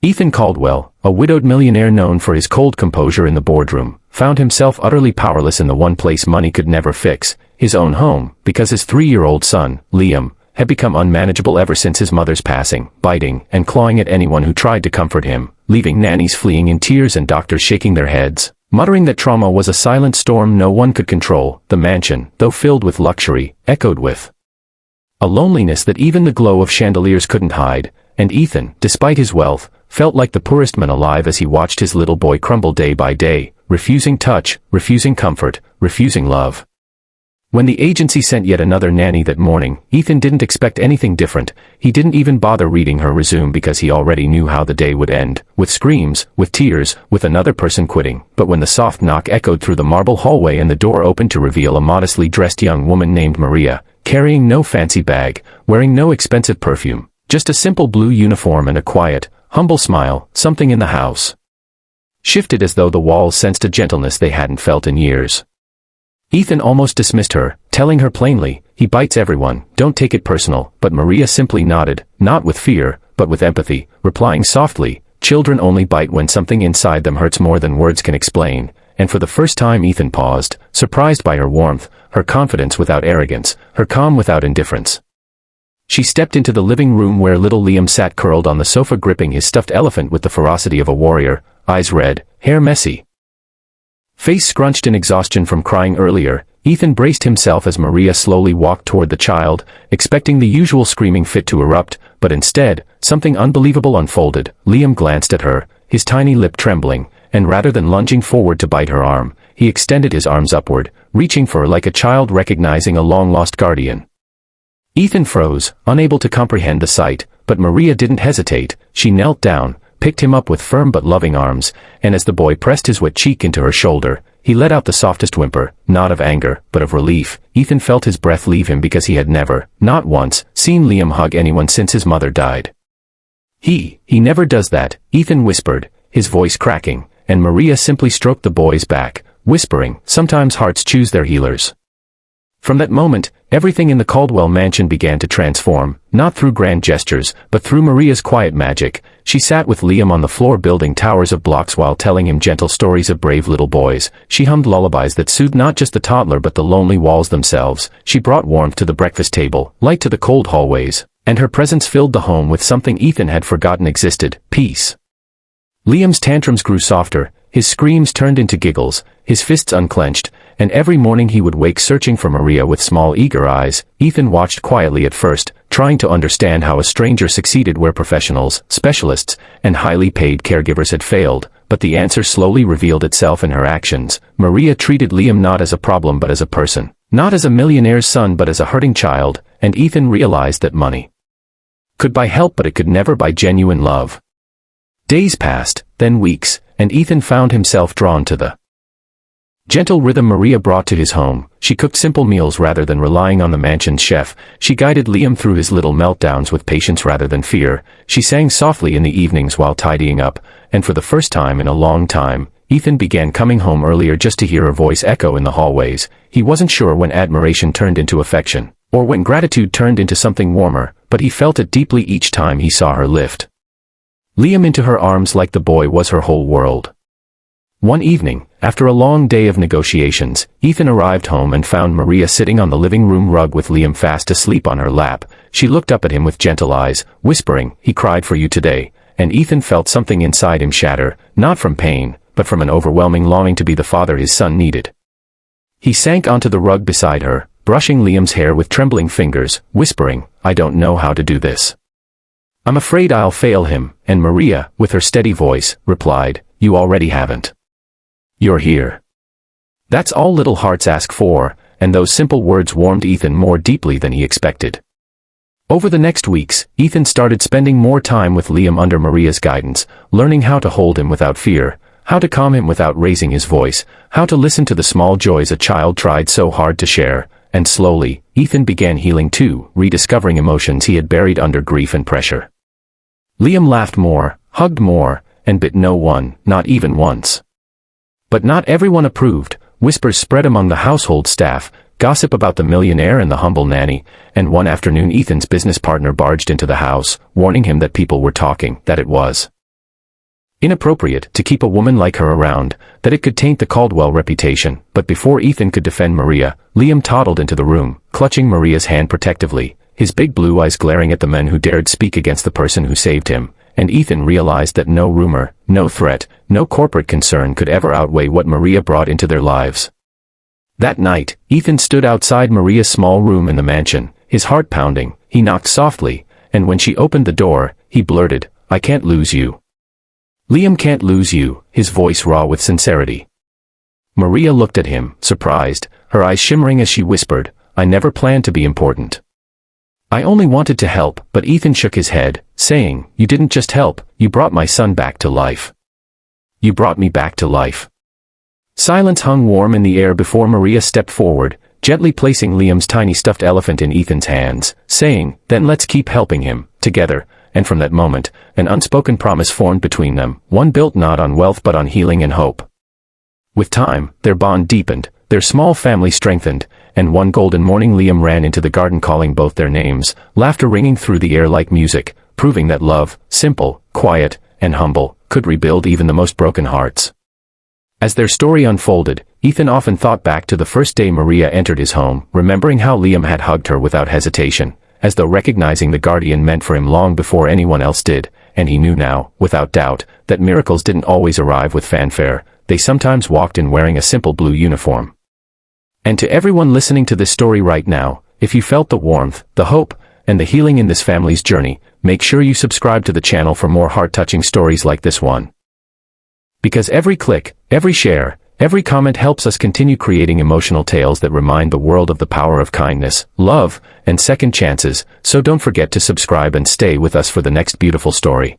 Ethan Caldwell, a widowed millionaire known for his cold composure in the boardroom, found himself utterly powerless in the one place money could never fix, his own home, because his 3-year-old son, Liam, had become unmanageable ever since his mother's passing, biting and clawing at anyone who tried to comfort him, leaving nannies fleeing in tears and doctors shaking their heads, muttering that trauma was a silent storm no one could control. The mansion, though filled with luxury, echoed with a loneliness that even the glow of chandeliers couldn't hide, and Ethan, despite his wealth, felt like the poorest man alive as he watched his little boy crumble day by day, refusing touch, refusing comfort, refusing love. When the agency sent yet another nanny that morning, Ethan didn't expect anything different. He didn't even bother reading her resume because he already knew how the day would end, with screams, with tears, with another person quitting. But when the soft knock echoed through the marble hallway and the door opened to reveal a modestly dressed young woman named Maria, carrying no fancy bag, wearing no expensive perfume, just a simple blue uniform and a quiet, humble smile, something in the house shifted as though the walls sensed a gentleness they hadn't felt in years. Ethan almost dismissed her, telling her plainly, "He bites everyone, don't take it personal," but Maria simply nodded, not with fear, but with empathy, replying softly, "Children only bite when something inside them hurts more than words can explain." And for the first time Ethan paused, surprised by her warmth, her confidence without arrogance, her calm without indifference. She stepped into the living room where little Liam sat curled on the sofa gripping his stuffed elephant with the ferocity of a warrior, eyes red, hair messy, face scrunched in exhaustion from crying earlier. Ethan braced himself as Maria slowly walked toward the child, expecting the usual screaming fit to erupt, but instead, something unbelievable unfolded. Liam glanced at her, his tiny lip trembling, and rather than lunging forward to bite her arm, he extended his arms upward, reaching for her like a child recognizing a long-lost guardian. Ethan froze, unable to comprehend the sight, but Maria didn't hesitate. She knelt down, picked him up with firm but loving arms, and as the boy pressed his wet cheek into her shoulder, he let out the softest whimper, not of anger, but of relief. Ethan felt his breath leave him because he had never, not once, seen Liam hug anyone since his mother died. He never does that," Ethan whispered, his voice cracking, and Maria simply stroked the boy's back, whispering, "Sometimes hearts choose their healers." From that moment, everything in the Caldwell mansion began to transform, not through grand gestures, but through Maria's quiet magic. She sat with Liam on the floor building towers of blocks while telling him gentle stories of brave little boys. She hummed lullabies that soothed not just the toddler but the lonely walls themselves. She brought warmth to the breakfast table, light to the cold hallways, and her presence filled the home with something Ethan had forgotten existed: peace. Liam's tantrums grew softer, his screams turned into giggles, his fists unclenched, and every morning he would wake searching for Maria with small eager eyes. Ethan watched quietly at first, trying to understand how a stranger succeeded where professionals, specialists, and highly paid caregivers had failed, but the answer slowly revealed itself in her actions. Maria treated Liam not as a problem but as a person, not as a millionaire's son but as a hurting child, and Ethan realized that money could buy help but it could never buy genuine love. Days passed, then weeks, and Ethan found himself drawn to the gentle rhythm Maria brought to his home. She cooked simple meals rather than relying on the mansion's chef. She guided Liam through his little meltdowns with patience rather than fear. She sang softly in the evenings while tidying up, and for the first time in a long time, Ethan began coming home earlier just to hear her voice echo in the hallways. He wasn't sure when admiration turned into affection, or when gratitude turned into something warmer, but he felt it deeply each time he saw her lift Liam into her arms like the boy was her whole world. One evening, after a long day of negotiations, Ethan arrived home and found Maria sitting on the living room rug with Liam fast asleep on her lap. She looked up at him with gentle eyes, whispering, "He cried for you today," and Ethan felt something inside him shatter, not from pain, but from an overwhelming longing to be the father his son needed. He sank onto the rug beside her, brushing Liam's hair with trembling fingers, whispering, "I don't know how to do this. I'm afraid I'll fail him," and Maria, with her steady voice, replied, "You already haven't. You're here." That's all little hearts ask for, and those simple words warmed Ethan more deeply than he expected. Over the next weeks, Ethan started spending more time with Liam under Maria's guidance, learning how to hold him without fear, how to calm him without raising his voice, how to listen to the small joys a child tried so hard to share, and slowly, Ethan began healing too, rediscovering emotions he had buried under grief and pressure. Liam laughed more, hugged more, and bit no one, not even once. But not everyone approved. Whispers spread among the household staff, gossip about the millionaire and the humble nanny, and one afternoon Ethan's business partner barged into the house, warning him that people were talking, that it was Inappropriate to keep a woman like her around, that it could taint the Caldwell reputation. But before Ethan could defend Maria, Liam toddled into the room, clutching Maria's hand protectively, his big blue eyes glaring at the men who dared speak against the person who saved him. And Ethan realized that no rumor, no threat, no corporate concern could ever outweigh what Maria brought into their lives. That night, Ethan stood outside Maria's small room in the mansion, his heart pounding. He knocked softly, and when she opened the door, he blurted, "I can't lose you." "Liam can't lose you," his voice raw with sincerity. Maria looked at him, surprised, her eyes shimmering as she whispered, "I never planned to be important. I only wanted to help." But Ethan shook his head, saying, "You didn't just help, you brought my son back to life. You brought me back to life." Silence hung warm in the air before Maria stepped forward, gently placing Liam's tiny stuffed elephant in Ethan's hands, saying, "Then let's keep helping him, together." And from that moment, an unspoken promise formed between them, one built not on wealth but on healing and hope. With time, their bond deepened, their small family strengthened, and one golden morning Liam ran into the garden calling both their names, laughter ringing through the air like music, proving that love, simple, quiet, and humble, could rebuild even the most broken hearts. As their story unfolded, Ethan often thought back to the first day Maria entered his home, remembering how Liam had hugged her without hesitation, as though recognizing the guardian meant for him long before anyone else did, and he knew now, without doubt, that miracles didn't always arrive with fanfare, they sometimes walked in wearing a simple blue uniform. And to everyone listening to this story right now, if you felt the warmth, the hope, and the healing in this family's journey, make sure you subscribe to the channel for more heart-touching stories like this one. Because every click, every share, every comment helps us continue creating emotional tales that remind the world of the power of kindness, love, and second chances, so don't forget to subscribe and stay with us for the next beautiful story.